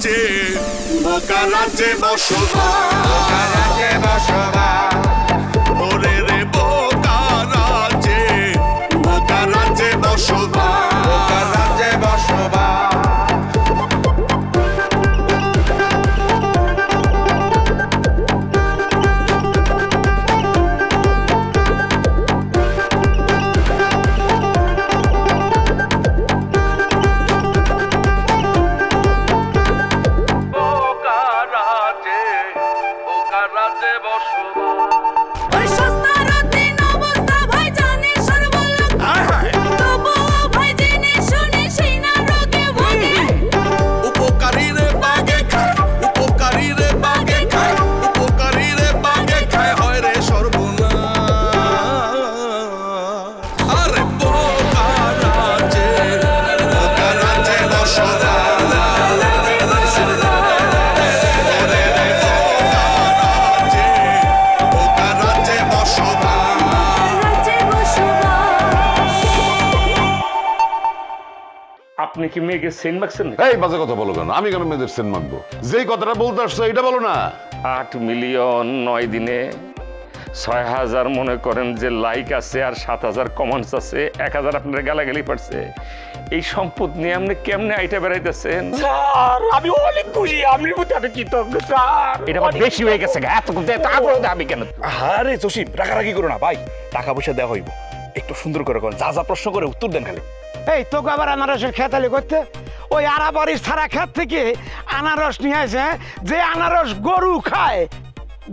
রাজ্যে বোকা রাজ্যে বসবাস ওরে রে বোকা রাজ্যে বসবাস আপনি কি মেয়েকে সেন্ট মাগছেন? এই বাজে কথা বলো কেন? আমি কেন মেয়েদের সেন্ট মাগবো? যেই কথাটা বলতে আসছো এটা বলো না। 8 মিলিয়ন 9 দিনে 6000 মনে করেন যে লাইক আছে আর 7000 কমেন্টস আছে, 1000 আপনার গালাগালি পারছে। এই সম্পদ নিয়ে আপনি কেমনে আইটা বেড়াইতেছেন? স্যার আমি অনেক খুশি, আপনার প্রতি আমি কৃতজ্ঞ স্যার। এটা আমার বেশি হয়ে গেছে, এত আমি কেন? আরে জসিম রাগারাগি করো না ভাই, টাকা পয়সা দেওয়া হইব, একটু সুন্দর করে করেন, যা যা প্রশ্ন করে উত্তর দেন খালি। এই তোকে আবার আনারসের খেতালি করতে? ওই আরাবাড়ির সারা ক্ষেত থেকে আনারস নিয়ে আসে, যে আনারস গরু খায়,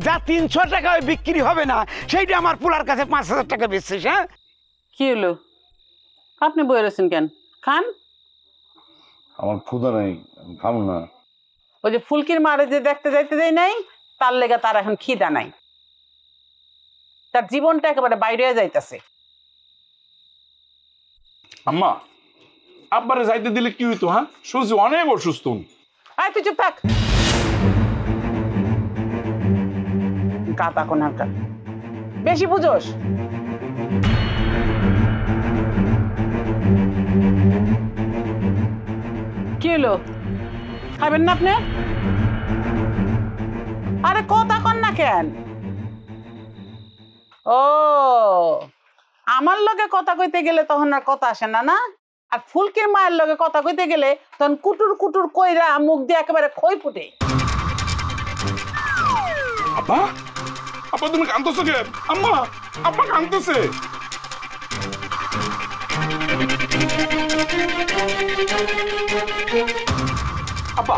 যা 300 টাকায় বিক্রি হবে না, সেইটা আমার পোলার কাছে 5000 টাকা বেচছিস। হ্যাঁ কি হলো, আপনি বই রয়েছেন কেন? খান। আমার ক্ষুধা নাই, খাবো না। ওই যে ফুলকির মারে যে দেখতে যাইতে যাই নাই, তার লেগে তার এখন খিদা নাই, তার জীবনটা একেবারে বাইরে যাইতেছে। আম্মা আব্বারে যাইতে দিলে কি হইতো? হ্যাঁ সুজি অনেক অসুস্থ। আয় তুই চুপ থাক, কাতা কোনার কান বেশি বুঝোস। কি হলো, খাবেন না আপনি? আরে কথা কন না কেন? ও আমার লগে কথা কইতে গেলে তখন আর কথা আসে না, না? আর ফুলকির মায়ের লগে কথা কইতে গেলে তখন কুটুর কুটুর কইরা মুখ দিয়ে একেবারে খই ফুটে। আব্বা আব্বা তুমি কাঁদতেছো কেন? আম্মা আব্বা কাঁদতেছে। আব্বা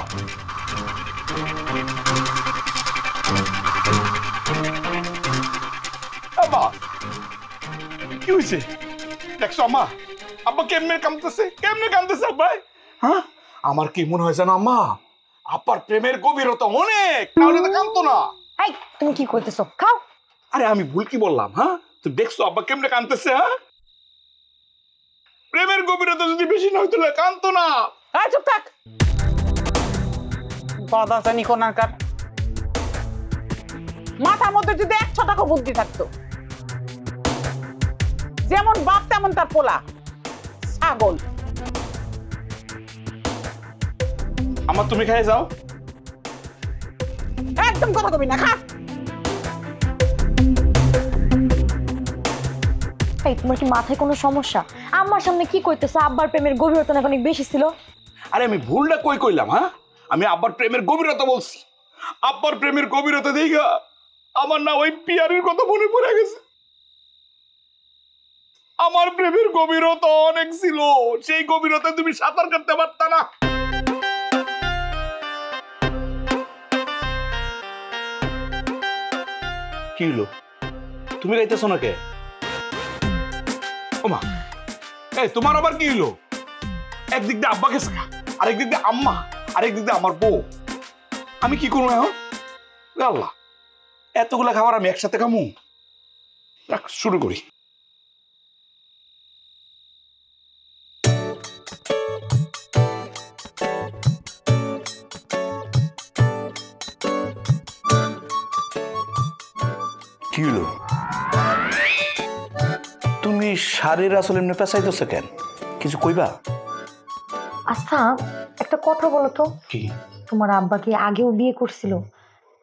আব্বা কি হয়েছে দেখছো আম্মা? আব্বা কেমনে কাঁদতেছে, কেমনে কাঁদতেছে আব্বা? হ্যাঁ আমার কি মনে হয় জানো আম্মা, আব্বার প্রেমের গভীরতা অনেক, তাহলে তো কাঁদতো না। এই তুমি কি করতেছো? খাও। আরে আমি ভুল কি বললাম? হ্যাঁ তুই দেখছো আব্বা কেমনে কাঁদতেছে? হ্যাঁ প্রেমের গভীরতা যদি বেশি না হইতো কাঁদতো না। আয় চুপ থাক, বাদাসানি কোনার কাট। মাথার মধ্যে যদি 100 টাকা বুদ্ধি থাকতো, যেমন বাপ তেমন তার পোলা, ছাগল। আমার তুমি খাই যাও, একদম কথা কবি না, খা। এই তোমার কি মাথায় কোনো সমস্যা? আম্মার সামনে কি কইতেছো? আব্বার প্রেমের গভীরতা না অনেক বেশি ছিল। আরে আমি ভুলটা কই কইলাম? হ্যাঁ আমি আব্বার প্রেমের গভীরতা বলছি। আব্বার প্রেমের গভীরতা দেখা আমার না ওই পিয়ারির কথা মনে পড়ে গেছে। আমার প্রেমের গভীরতা অনেক ছিল, সেই গভীরতা তুমি সাঁতার কাটতে পারতা না। কি হলো, তুমি গাইতেছো না কে? ওমা এই তোমার আবার কি হলো? একদিক দিয়ে আব্বা গেছে, আরেক দিক দিয়ে আম্মা, আরেক দিক দিয়ে আমার বউ। আমি কি করবো এখন? আল্লাহ, এতগুলা খাবার আমি একসাথে খামু? শুরু করি। কি হলো, তুমি শাড়ির আসলে এমনি পেঁচাইতেছো কেন? কিছু কইবা? আচ্ছা একটা কথা বলো তো, কি? তোমার আব্বা কি আগেও বিয়ে করছিল?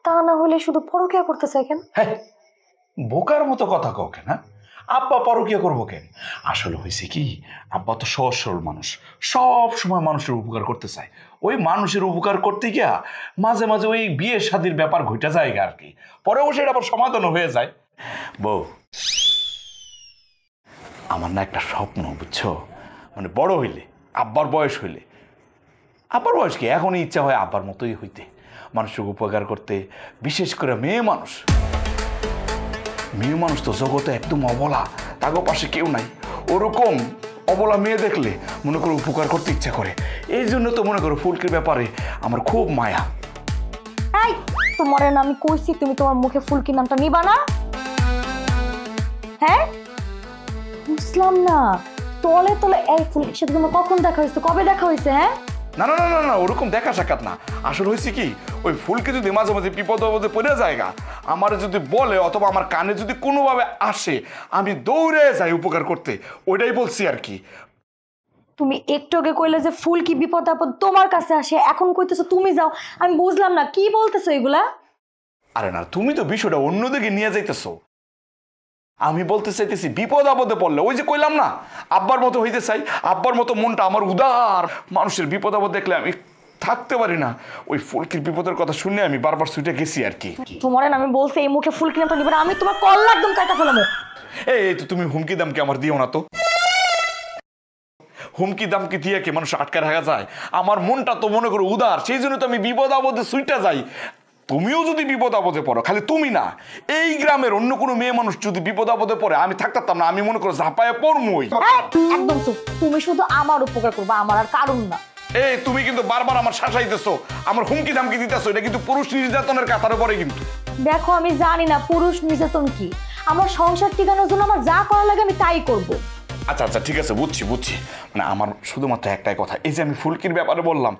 তা না হলে শুধু পরকিয়া করতে চায় কেন? হ্যাঁ, বোকার মতো কথা কও কেন? আব্বা পরকিয়া করবো কেন? আসলে হয়েছে কি, আব্বা তো সহজ সরল মানুষ, সব সময় মানুষের উপকার করতে চায়। ওই মানুষের উপকার করতে গিয়া মাঝে মাঝে ওই বিয়ে শাদির ব্যাপার ঘটে যায় আর কি, পরে অবশ্যই এটা আবার সমাধানও হয়ে যায়। বউ, আমার না একটা স্বপ্ন, বুঝছো, মানে বড় হইলে, আব্বার বয়স হইলে, আব্বার বয়স কি এখনই ইচ্ছা হয় আব্বার মতোই হইতে, মানুষের উপকার করতে, বিশেষ করে মেয়ে মানুষ। মেয়ে মানুষ তো জগতে একদম অবলা, তাগো পাশে কেউ নাই, ওরকম অবলা মেয়ে দেখলে মনে করো উপকার করতে ইচ্ছা করে। এই জন্য তো মনে করো ফুলকির ব্যাপারে আমার খুব মায়া। এই তোমার না আমি কইছি তুমি তোমার মুখে ফুলকির নামটা নিবা না। হ্যাঁ বুঝলাম না, তলে তলে এই ফুলকির সাথে তোমার কখন দেখা হয়েছে, কবে দেখা হয়েছে? হ্যাঁ না না না না না, ওরকম দেখা সাক্ষাৎ না। আসলে হয়েছে কি, ওই ফুলকে যদি মাঝে মাঝে বিপদ আপদে পড়ে যায়গা, আমার যদি বলে অথবা আমার কানে যদি কোনোভাবে আসে, আমি দৌড়ে যাই উপকার করতে, ওইটাই বলছি আর কি। তুমি একটু আগে কইলে যে ফুলকি বিপদ আপদ তোমার কাছে আসে, এখন কইতেছো তুমি যাও। আমি বুঝলাম না কি বলতেছো এগুলা। আরে না, তুমি তো বিষয়টা অন্যদিকে নিয়ে যাইতেছো। আমি বলতে চাইতেছি বিপদ আপদে পড়লে ওই যে কইলাম না, আব্বার মতো হইতে চাই, আব্বার মতো মনটা আমার উদার। মানুষের বিপদ আপদ দেখলে আমি থাকতে পারি না, ওই ফুলকির বিপদের কথা শুনে আমি বারবার ছুটে গেছি আর কি। তোমার আমি বলছি এই মুখে ফুলকি নামটা নিবে না, আমি তোমার কল্লা একদম কাটা ফেলামো। এই তো তুমি হুমকি দামকে আমার দিও না তো। হুমকি দামকি দিয়ে কি মানুষ আটকে রাখা যায়? আমার মনটা তো মনে করো উদার, সেই জন্য তো আমি বিপদ আপদে ছুটে যাই। তুমিও যদি বিপদ আপদে পড়ো, খালি তুমি না, এই গ্রামের অন্য কোনো মেয়ে মানুষ যদি বিপদ আপদে পড়ে, আমি থাকতাম না, আমি মনে করো ঝাঁপায়ে পড়মই। একদম চুপ, তুমি শুধু আমার উপকার করবা, আমার আর কারণ না। এই তুমি কিন্তু বারবার আমার শাসাইতেছো, আমার হুমকি ধামকি দিতেছো, এটা কিন্তু পুরুষ নির্যাতনের কাতারে পড়ে কিন্তু। দেখো আমি জানি না পুরুষ নির্যাতন কি, আমার সংসার টিকানোর জন্য আমার যা করা লাগে আমি তাই করব। আচ্ছা আচ্ছা ঠিক আছে, বুঝছি বুঝছি, মানে আমার শুধুমাত্র একটাই কথা, এই যে আমি ফুলকির ব্যাপারে বললাম,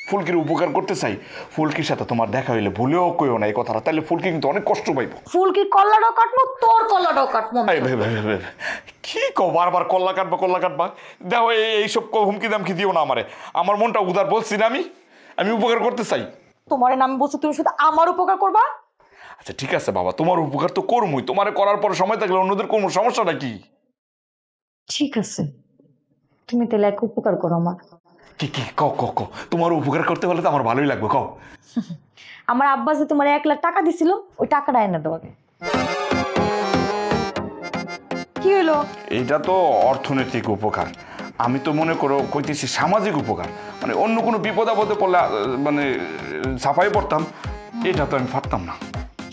ফুলকির উপকার করতে চাই, ফুলকির সাথে তোমার দেখা হইলে ভুলেও কইও না এই কথাটা, তাহলে ফুলকি কিন্তু অনেক কষ্ট পাইবো। ফুলকির কল্লাটাও কাটবো, তোর কল্লাটাও কাটবো। কি কো বারবার কল্লা কাটবা কল্লা কাটবা? দেখো এইসব হুমকি দামকি দিও না আমারে, আমার মনটা উদার, বলছি না আমি উপকার করতে চাই। তোমার নাম বলছো, তুমি শুধু আমার উপকার করবা। আচ্ছা ঠিক আছে বাবা, তোমার উপকার তো করবই, তোমারে করার পরে সময় থাকলে অন্যদের কোনো সমস্যাটা কি? ঠিক আছে, তুমি তাহলে এক উপকার করো আমার। কি কি কও কও কও, তোমার উপকার করতে হলে তো আমার ভালোই লাগবে, কও। আমার আব্বা যে তোমার 1 লাখ টাকা দিছিল, ওই টাকাটা এনে দাও আগে। কি হলো? এইটা তো অর্থনৈতিক উপকার, আমি তো মনে করো কইতেছি সামাজিক উপকার, মানে অন্য কোনো বিপদ আপদে পড়লে মানে ছাপাই পড়তাম, এটা তো আমি পারতাম না।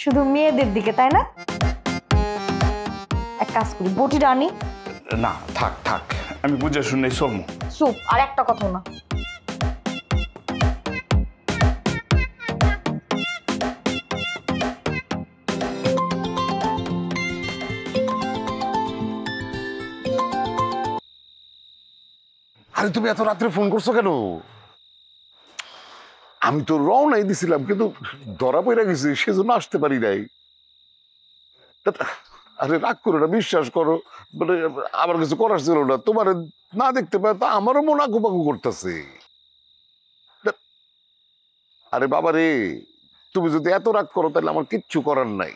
শুধু মেয়েদের দিকে তাই না? এক কাজ করি, বটিটা আনি। না থাক থাক, আমি বুঝে শুনে চলমু। চুপ, আর একটা কথা না। আরে তুমি এত রাত্রে ফোন করছো কেন? আমি তো রওনাই দিছিলাম, কিন্তু ধরা পড়ে গেছি, সেজন্য আসতে পারি নাই। আরে রাগ করো না, বিশ্বাস করো, মানে আমার কিছু করার ছিল না, তোমার না দেখতে পাই তা আমারও মন আঁকুপাকু করতেছে। আরে বাবা রে, তুমি যদি এত রাগ করো তাহলে আমার কিচ্ছু করার নাই।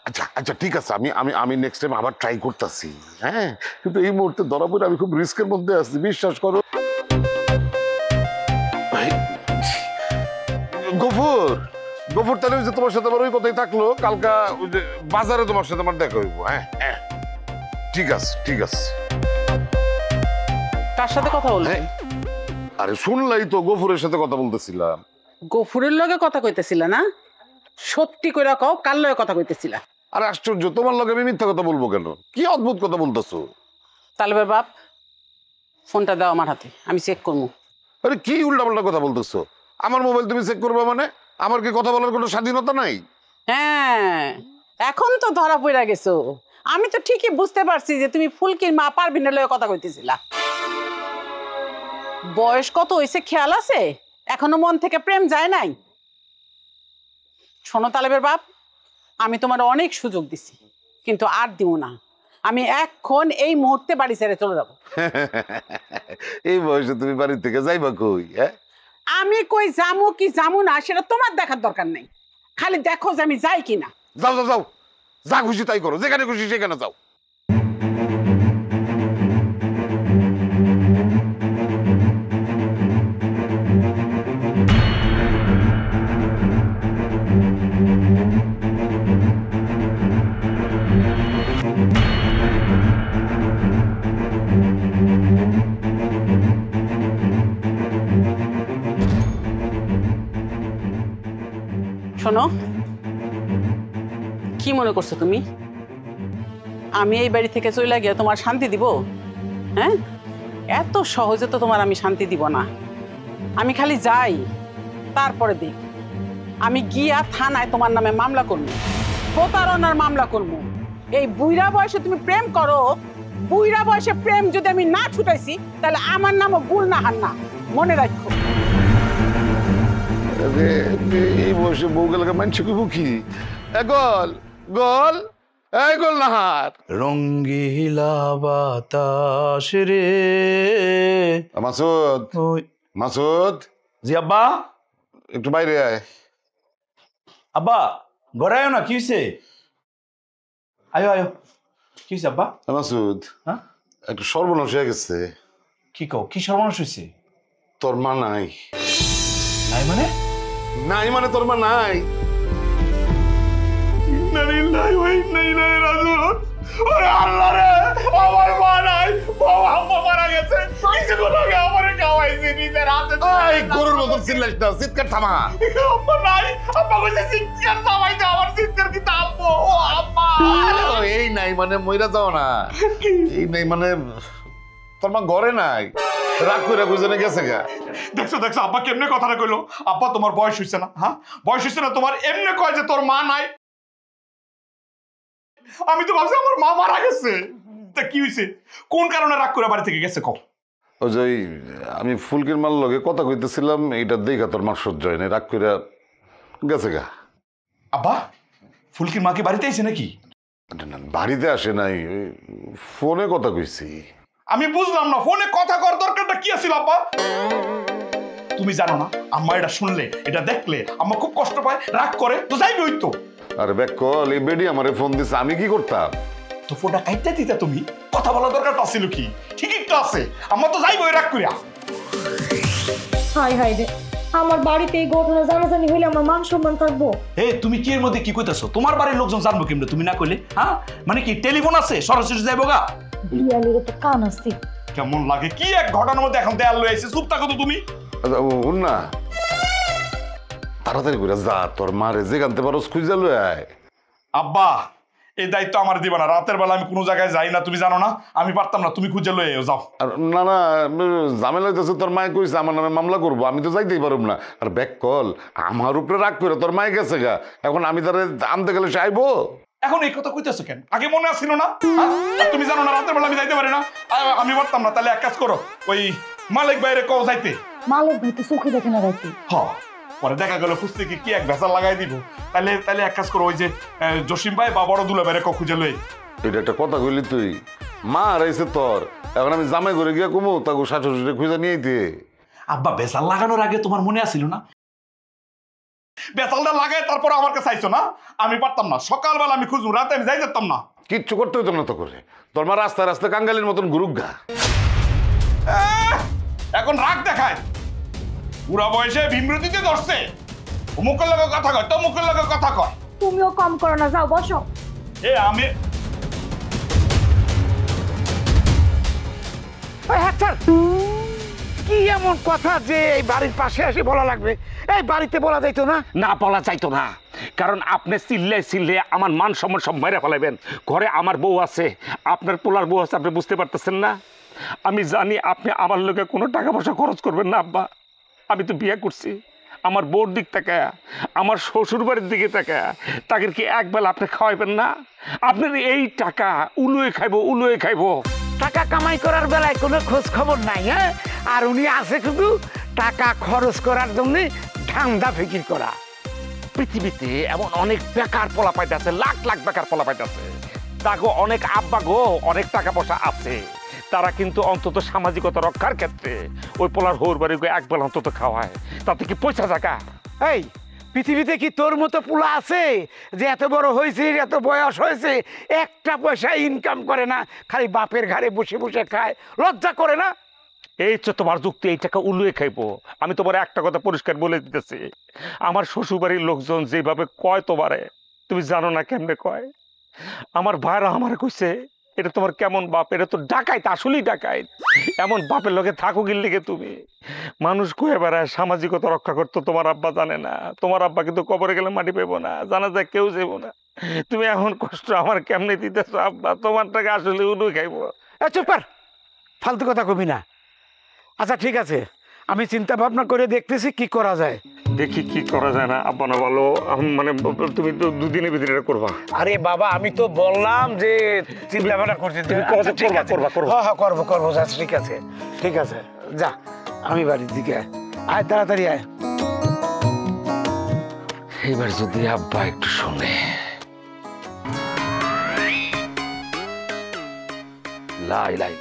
আচ্ছা আচ্ছা ঠিক আছে, আমি আমি আমি নেক্সট টাইম আবার ট্রাই করতেছি। হ্যাঁ, কিন্তু এই মুহূর্তে ধরা পড়ে আমি খুব রিস্কের মধ্যে আছি, বিশ্বাস করো। গফুর গফুর, তাহলে ওই যে তোমার সাথে আমার ওই কথাই থাকলো, কালকা ওই যে বাজারে তোমার সাথে আমার দেখা হইব। হ্যাঁ হ্যাঁ ঠিক আছে ঠিক আছে। কার সাথে কথা বলবে? আরে শুনলাই তো, গফুরের সাথে কথা বলতেছিলাম। গফুরের লগে কথা কইতেছিল না? সত্যি কইরা কও, কার লগে কথা কইতেছিলা? আরে আশ্চর্য, তোমার লগে আমি মিথ্যা কথা বলবো কেন? কি অদ্ভুত কথা বলতেছো। তালবের বাপ, ফোনটা দাও আমার হাতে, আমি চেক করবো। আরে কি উল্টাপাল্টা কথা বলতেছো? আমার মোবাইল তুমি চেক করবা মানে? আমার কি কথা বলার কোনো স্বাধীনতা নাই? হ্যাঁ, এখন তো ধরা পড়া গেছো। আমি তো ঠিকই বুঝতে পারছি যে তুমি ফুলকির মা পারবিনের লগে কথা কইতেছিলা। বয়স কত হইছে খেয়াল আছে? এখনো মন থেকে প্রেম যায় নাই? শোনো তালেবের বাপ, আমি তোমার অনেক সুযোগ দিছি, কিন্তু আর দিব না। আমি এখন এই মুহূর্তে বাড়ি ছেড়ে চলে যাব। এই বয়সে তুমি বাড়ি থেকে যাইবা কই? হ্যাঁ, আমি কই জামু কি জামু না সেটা তোমার দেখার দরকার নেই, খালি দেখো যে আমি যাই কিনা। যাও যাও যাও, যা খুশি তাই করো, যেখানে খুশি সেখানে যাও। শোনো, কি মনে করছো তুমি আমি এই বাড়ি থেকে চলে গিয়ে তোমার শান্তি দিব? হ্যাঁ, এত সহজে তো তোমার আমি শান্তি দিব না। আমি খালি যাই, তারপরে দেখ আমি গিয়া থানায় তোমার নামে মামলা করবো, প্রতারণার মামলা করবো। এই বুইড়া বয়সে তুমি প্রেম করো, বুইড়া বয়সে প্রেম যদি আমি না ছুটাইছি তাহলে আমার নামও গুলনাহার না, মনে রাখো। এই বয়সে বউ গেলে মানছি কইব কি? গল গল, এই গল নাহার রঙ্গিলা বাতাস রে। মাসুদ, মাসুদ, জি আব্বা। একটু বাইরে আয়। আব্বা ঘরে আয়ো না, কি হয়েছে? আয়ো আয়ো, কি হয়েছে আব্বা? মাসুদ, হ্যাঁ একটু সর্বনাশ হয়ে গেছে। কি কও, কি সর্বনাশ হয়েছে? তোর মা নাই। নাই মানে? নাই মানে তোর মা নাই। আমার মা নাই, আম্মা মারা গেছে। কিছুক্ষণ আগে আমারে খাওয়াইছে নিজের হাতে। গরুর মতন চিল্লাইস না, চিৎকার থামা। আম্মা নাই, আম্মা কইছে চিৎকার থামাই দাও, আমার চিৎকার কি থামবো? ও আম্মা। এই নাই মানে মইরা যাও না, এই নাই মানে তোর মা ঘরে নাই, রাগ করে কইজনে গেছে গা। দেখছো দেখছো আব্বা কেমনে কথাটা কইলো? আব্বা তোমার বয়স হইছে না? হ্যাঁ বয়স হইছে না তোমার? এমনে কয় যে তোর মা নাই। আমি তো ভাবছি আমার মা মারা গেছে। তা কি হইছে? কোন কারণে রাগ করে বাড়ি থেকে গেছে কও? ওই যে আমি ফুলকির মাল লগে কথা কইতেছিলাম, এইটা দেখা তোর মা সহ্য হয় না, রাগ করে গেছে গা। আব্বা ফুলকির মাকে বাড়িতে আইছে নাকি? বাড়িতে আসে নাই, ফোনে কথা কইছি। আমি বুঝলাম না, ফোনে কথা কর দরকারটা কি আছিল আব্বা? তুমি জানো না আম্মা এটা শুনলে, এটা দেখলে আম্মা খুব কষ্ট পায়, রাগ করে, তো যাইবে ওই তো। আরে ব্যাক কল, এই বেডি আমারে ফোন দিছে, আমি কি করতাম? তো ফোনটা কাইটা দিতা তুমি, কথা বলা দরকারটা ছিল কি? ঠিকই তো আছে, আম্মা তো যাইবে ওই রাগ করিয়া। হাই হাই রে, আমার বাড়িতে এই ঘটনা জানাজানি হইলে আমার মান সম্মান থাকবো? এই তুমি কি এর মধ্যে কি কইতাছো? তোমার বাড়ির লোকজন জানবো কেমনে তুমি না কইলে? হ্যাঁ মানে কি টেলিফোন আছে, সরাসরি যাইবো গা? বিয়ালের তো কান আছে। কেমন লাগে? কি এক ঘটনার মধ্যে এখন দেয়াল লয়ে আইছে, চুপ থাকো তো তুমি। শুন না, তাড়াতাড়ি করে যা, তোর মারে যে জানতে পারো খুঁজে লয়ে আয়। আব্বা এই দায়িত্ব আমার দিবা না, রাতের বেলা আমি কোনো জায়গায় যাই না, তুমি জানো না, আমি পারতাম না, তুমি খুঁজে লয়ে যাও। আর না না, ঝামেলা হইতেছে, তোর মায়ে কইছে আমার নামে মামলা করবো, আমি তো যাইতেই পারব না। আর ব্যাক কল, আমার উপরে রাগ করে তোর মায়ে গেছে গা, এখন আমি তারে আনতে গেলে সে আইবো? এখন এই কথা কইতেছো কেন? আগে মনে আসছিল না? আর তুমি জানো না রাতের বেলা আমি যাইতে পারি না, আমি পারতাম না। তাহলে এক কাজ করো, ওই মালিক বাইরে কও যাইতে। মালিক ভাই তো চোখে দেখে না রাইতে। হ্যাঁ পরে দেখা গেল খুঁজতে কি এক ভেসাল লাগাই দিব। তাহলে এক কাজ করো, ওই যে জসিম ভাই বা বড় দুলা বাইরে কও খুঁজে লই। এটা একটা কথা কইলি তুই? মা হারাইছে তোর, এখন আমি জামাই করে গিয়া কমু তাকে শাশুড়ি খুঁজে নিয়ে দিয়ে। আব্বা বেসাল লাগানোর আগে তোমার মনে আসিল না? বেসালটা লাগাই তারপর আমার কাছে আইছো না? আমি পারতাম না, সকালবেলা আমি খুঁজবো, রাতে আমি যাই যেতাম না। কিচ্ছু করতে হইতো না তো করে, তোর মা রাস্তায় রাস্তায় কাঙ্গালির মতন ঘুরুক গা। এখন রাগ দেখায়, পুরা বয়সে বিমৃতিতে ধরছে, মুখের লগে কথা কয়, তো মুখের লগে কথা কয়। তুমিও কম করো না, যাও বসো। আমি কি এমন কথা যে এই বাড়ির পাশে এসে বলা লাগবে? এই বাড়িতে বলা যাইতো না? না বলা চাইতো না, কারণ আপনি চিল্লে আমার মান সম্মান সব মেরে ফেলাবেন। ঘরে আমার বউ আছে, আপনার পোলার বউ আছে, আপনি বুঝতে পারতেছেন না? আমি জানি আপনি আমার লোকে কোনো টাকা পয়সা খরচ করবেন না আব্বা। আমি তো বিয়ে করছি, আমার বউর দিক থেকে, আমার শ্বশুর বাড়ির দিকে থেকে, তাকে কি একবেলা আপনি খাওয়াইবেন না? আপনার এই টাকা উলুয়ে খাইবো। টাকা কামাই করার বেলায় কোনো খোঁজ খবর নাই। হ্যাঁ, আর উনি আছে শুধু টাকা খরচ করার জন্য ধান্দা ফিকির করা। পৃথিবীতে এমন অনেক বেকার পোলা পাইতেছে, লাখ লাখ বেকার পোলা পাইতেছে, তাকে অনেক আব্বা গো অনেক টাকা পয়সা আছে, তারা কিন্তু অন্তত সামাজিকতা রক্ষার ক্ষেত্রে ওই পোলার হোর বাড়ি একবেলা অন্তত খাওয়ায়, তাতে কি পয়সা টাকা? এই পৃথিবীতে কি তোর মতো পোলা আছে যে এত বড় হয়েছে, এত বয়স হয়েছে, একটা পয়সা ইনকাম করে না, খালি বাপের ঘাড়ে বসে বসে খায়? লজ্জা করে না? এই তো তোমার যুক্তি, এই টাকা উলুয়ে খাইবো। আমি তোমার একটা কথা পরিষ্কার বলে দিতেছি, আমার শ্বশুরবাড়ির লোকজন যেভাবে কয় তোমারে, তুমি জানো না কেমনে কয়। আমার ভাইরা আমার কইছে, এটা তোমার কেমন বাপ, এটা তো ডাকাইত, আসলেই ডাকাইত। এমন বাপের লগে থাকো গিল লিগে তুমি। মানুষ কয়ে বেড়ায় সামাজিকতা রক্ষা করতো, তোমার আব্বা জানে না। তোমার আব্বা কিন্তু কবরে গেলে মাটি পেবো না, জানা যায় কেউ যাবো না। তুমি এখন কষ্ট আমার কেমনে দিতেছো আব্বা? তোমার টাকা আসলে উলু খাইবো। চুপ কর, ফালতু কথা কবি না। আচ্ছা ঠিক আছে, আমি চিন্তা ভাবনা করে দেখতেছি কি করা যায়। দেখি কি করা যায়। না আব্বা না বলো, মানে তুমি তো দুদিনের ভিতরে এটা করবা। আরে বাবা, আমি তো বললাম যে চিন্তা ভাবনা করছি। হ্যাঁ করবো করবো। আচ্ছা ঠিক আছে ঠিক আছে, যা আমি বাড়ির দিকে আয়, তাড়াতাড়ি আয়। এবার যদি আব্বা একটু শোনে। লাই লাই,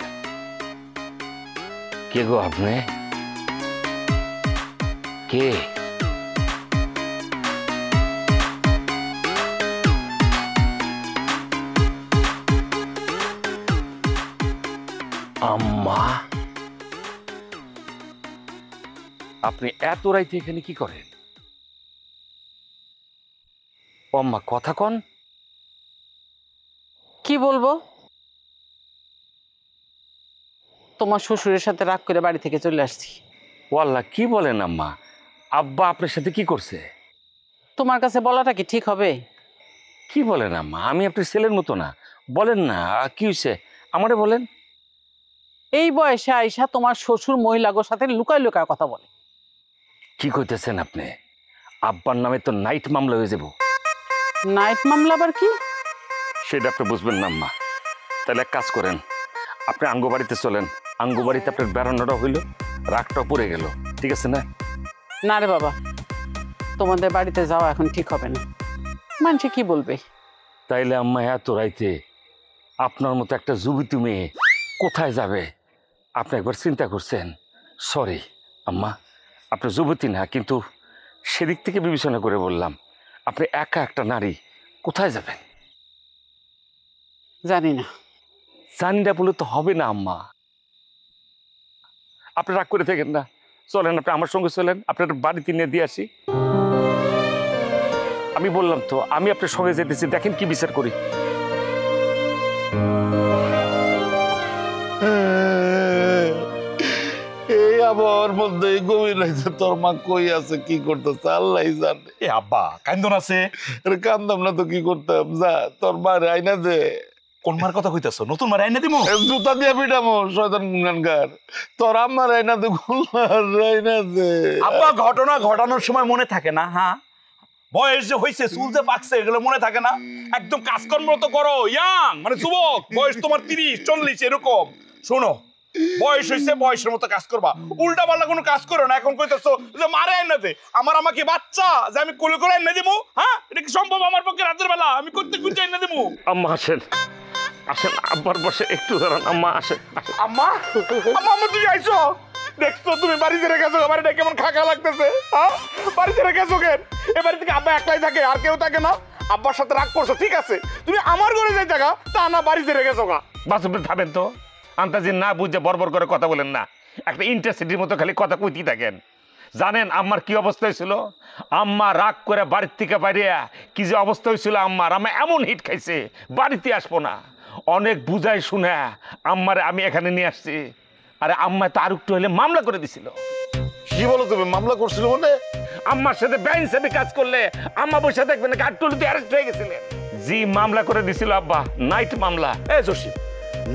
কে গো আপনি? কে? আম্মা, আপনি এত রাইতে এখানে কি করেন? ও আম্মা, কথা কন। কি বলবো? তোমার শ্বশুরের সাথে রাগ করে বাড়ি থেকে চলে আসছি। ওয়াল্লাহ, কি বলেন আম্মা? আব্বা আপনার সাথে কি করছে? তোমার কাছে বলাটা কি ঠিক হবে? কি বলেন আম্মা? আমি আপনার ছেলের মতো না, বলেন না কি হয়েছে, আমারে বলেন। এই বয়সে আইসা তোমার শ্বশুর মহিলাগোর সাথে লুকায় লুকায় কথা বলে। কি কইতেছেন আপনি? আব্বার নামে তো নাইট মামলা হয়ে যাব। নাইট মামলা আবার কি? সেটা আপনি বুঝবেন না আম্মা। তাহলে এক কাজ করেন, আপনি আঙ্গু বাড়িতে চলেন। আঙ্গু বাড়িতে আপনার বেড়ানোটা হইল, রাগটা পড়ে গেল, ঠিক আছে না? না রে বাবা, তোমাদের বাড়িতে যাওয়া এখন ঠিক হবে না। মানুষে কি বলবে? তাইলে আম্মা, এত রাইতে আপনার মতো একটা যুবতী মেয়ে কোথায় যাবে? আপনি একবার চিন্তা করছেন? সরি আম্মা, আপনি যুবতী না, কিন্তু সেদিক থেকে বিবেচনা করে বললাম, আপনি একা একটা নারী, কোথায় যাবেন? জানি না। জানিটা বলে তো হবে না আম্মা। আপনি রাগ করে থাকেন না, চলেন আপনি আমার সঙ্গে চলেন, আপনার বাড়িতে নিয়ে দিয়ে আসি। আমি বললাম তো, আমি আপনার সঙ্গে যেতেছি, দেখেন কি বিচার করি। এই আবার মধ্যে গভীর রাইছে তোর মা কই আছে, কি করতেছে আল্লাহ জানে। এ আব্বা কান্দন আছে? কান্দাম না তো কি করতাম, যা তোর মা আইনা দে। কোন মার কথা কইতাছো? নতুন মার আইনা দিমু? জুতা দিয়ে পিটামো শয়তান গুনগানকার। তোর আম্মার আইনা দে, গুলার আইনা দে। আব্বা ঘটনা ঘটানোর সময় মনে থাকে না? হ্যাঁ, বয়স যে হয়েছে, চুল যে পাকছে, এগুলো মনে থাকে না? একদম কাজকর্ম তো করো, ইয়াং মানে যুবক, বয়স তোমার 30-40 এরকম। শোনো, বয়স হয়েছে, বয়সের মতো কাজ করবা, উল্টা পাল্টা কোনো কাজ করো না। এখন কইতেছো যে মারে আইনা দে, আমাকে বাচ্চা যে আমি কোলে করে আইনা দিবো? হ্যাঁ, এটা কি সম্ভব আমার পক্ষে? রাতের বেলা আমি করতে খুঁজে আইনা দিবো? আম্মা আসেন, আসেন আব্বার বসে একটু দাঁড়ান। আম্মা আসেন। আম্মা, আম্মা তুমি আইছো? দেখছো তুমি বাড়িতে রেখেছো, বাড়িটা কেমন খাকা লাগতেছে? হ্যাঁ, বাড়িতে রেখেছো কেন? এ বাড়ি থেকে আব্বা একলাই থাকে, আর কেউ থাকে না? আব্বার সাথে রাগ করছো, ঠিক আছে, তুমি আমার ঘরে যাই জায়গা, তা না বাড়িতে রেখেছো গা। বাসুপে থামেন তো, আন্তাজি না বুঝে বরবর করে কথা বলেন না। একটা ইন্টারসিটির মতো খালি কথা কইতেই থাকেন। জানেন আম্মার কি অবস্থা হয়েছিল? আম্মা রাগ করে বাড়ির থেকে বাইরে কি যে অবস্থা হয়েছিল আম্মার, আম্মা এমন হিট খাইছে বাড়িতে আসবো না। অনেক বুঝাই শুনে আম্মারে আমি এখানে নিয়ে আসছি। আরে আম্মা তো আর একটু হলে মামলা করে দিছিল। কি বলো তুমি, মামলা করছিল মানে? আম্মার সাথে ব্যাংক হিসেবে কাজ করলে আম্মা বসে দেখবেন না, গাড়টুলিতে অ্যারেস্ট হয়ে গেছিলেন। জি মামলা করে দিছিল আব্বা, নাইট মামলা। এ জসিম,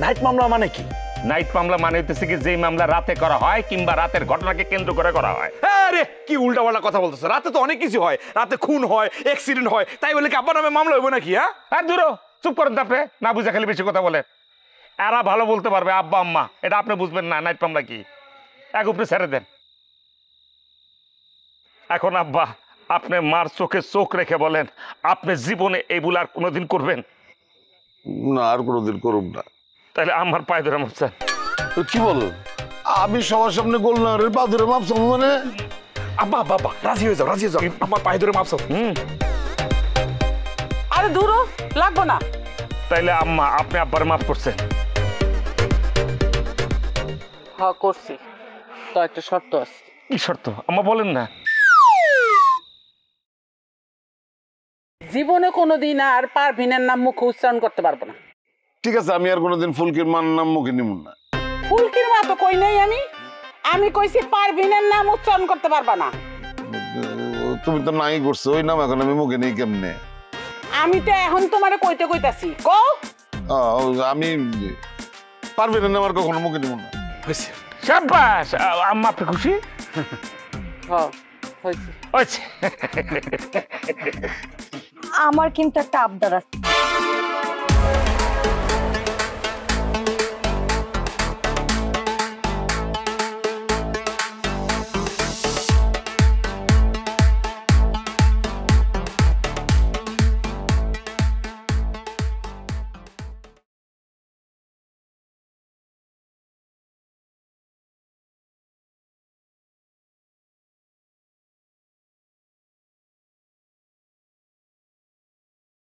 নাইট মামলা মানে কি? নাইট মামলা মানে হইতেছে কি, যেই মামলা রাতে করা হয় কিংবা রাতের ঘটনাকে কেন্দ্র করে করা হয়। আরে কি উল্টাপাল্টা কথা বলতেছে? রাতে তো অনেক কিছু হয়, রাতে খুন হয়, অ্যাক্সিডেন্ট হয়, তাই বলে কি আব্বার নামে মামলা হইব নাকি? হ্যাঁ, আর দূরো, চুপ করেন আপনি, না বুঝে খালি বেশি কথা বলে। এরা ভালো বলতে পারবে, আব্বা আম্মা, এটা আপনি বুঝবেন না নাইট মামলা কি। এক উপরে ছেড়ে দেন। এখন আব্বা, আপনি মার চোখে চোখ রেখে বলেন, আপনি জীবনে এইগুলো আর কোনোদিন করবেন না, আর কোনোদিন করুম না। তাহলে আমার পায়ে ধরে মরছেন। কি বল? আমি সবার সামনে গোলনারের পা ধরে মাপ চাবো মানে? আব্বা আব্বা আব্বা রাজি হয়ে যাও রাজি হয়ে যাও, আমার পায়ে ধরে মাপছো। আরে দূরও লাগবো না। তাইলে আম্মা আপনি আব্বার মাফ করছেন? হ্যাঁ করছি, তো একটা শর্ত আছে। কি শর্ত আম্মা বলেন না? জীবনে কোনোদিন আর পারভিনের নাম মুখে উচ্চারণ করতে পারবো না। ঠিক আছে, আমি আর কোনোদিন ফুলকির মান নাম মুখে নিব না। ফুলকির মা তো কই নাই আমি কইছি পারভিনের নাম উচ্চারণ করতে পারবা না। তুমি তো নাই করছো, ওই নাম এখন আমি মুখে নেই কেমনে? আমি তো এখন তোমারে কইতে কইতাছি কও। আমি পারবে না আমার কখনো মুখে নিব না। হয়েছে। শাবাশ, আম্মা আপনি খুশি? হ্যাঁ হইছে। হয়েছে। আমার কিন্তু একটা আবদার আছে।